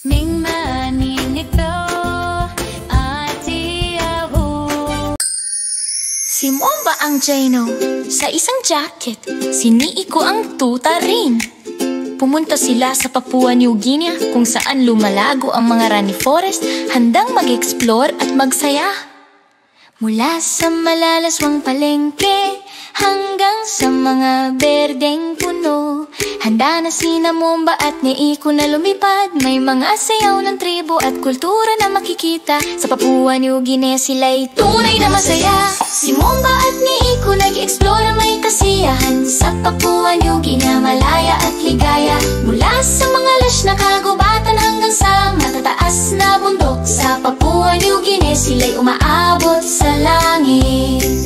Ning maninito atiyahu. Si Momba ang Jano sa isang jacket, si Niiko ang tuta rin. Pumunta sila sa Papua New Guinea kung saan lumalago ang mga Rani Forest, handang mag-explore at magsaya. Mula sa malalaswang palengke hanggang sa mga berdeng puno, handa na sina Momba at Niiko na lumipad. May mga sayaw ng tribo at kultura na makikita. Sa Papua New Guinea sila'y tunay na masaya. Si Momba at Niiko nag-explore, may kasiyahan. Sa Papua New Guinea malaya at ligaya. Mula sa mga lush na kagubatan hanggang sa matataas na bundok, sa Papua New Guinea sila'y umaabot sa langit.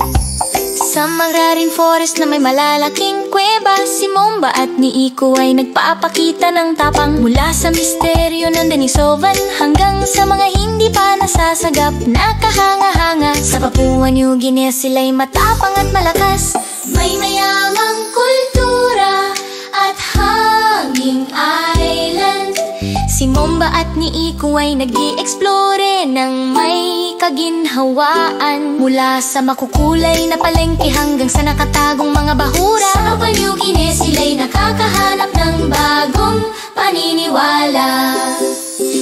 Sa Mangrarin Forest na may malalaking kuweba, si Momba at Niiko ay nagpapakita ng tapang. Mula sa misteryo ng Denisovan hanggang sa mga hindi pa nasasagap na kahanga-hanga, sa Papua New Guinea sila'y matapang at malakas. May mayamang kultura at hanging island. Si Momba at Niiko ay nag-i-explore ng may kaginhawaan. Mula sa makukulay na palengke hanggang sa nakatagong mga bahura, sa Papua New Guinea sila'y nakakahanap ng bagong paniniwala.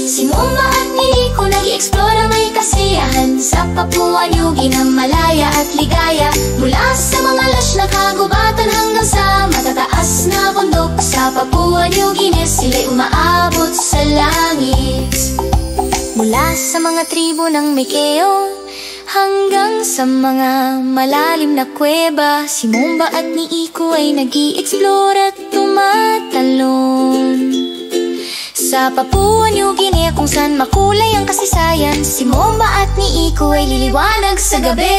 Si Momba at Niiko nag-i-explore, may kasiyahan. Sa Papua New Guinea malaya at ligaya. Mula sa mga lush na kagubatan hanggang sa matataas na bundok, sa Papua New Guinea sila'y umaabot sa langit. Mula sa mga tribo ng Mekeo hanggang sa mga malalim na kuweba, si Momba at Niiko ay nag-i-explore at tumatalon. Sa Papua New Guinea kung saan makulay ang kasaysayan, si Momba at Niiko ay liliwanag sa gabi.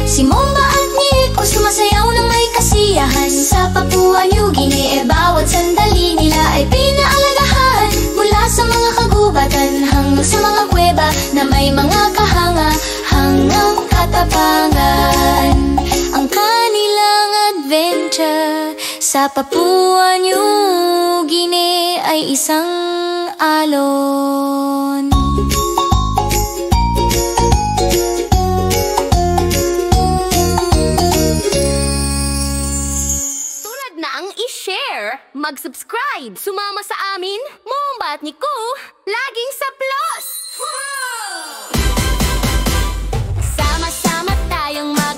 Si Momba at Niiko sumasayaw ng may kasiyahan. Sa Papua New Guinea bawat sandali nila ay pinaalagahan. Mula sa mga kagubatan hanggang sa mga kuweba na may mga kahanga-hangang katapangan. Ang kanilang adventure sa Papua New Guinea ay isang alon. Tulad na ang i-share, mag-subscribe, sumama sa amin, Momba at Niiko, laging sa plus! Sama-sama tayong mag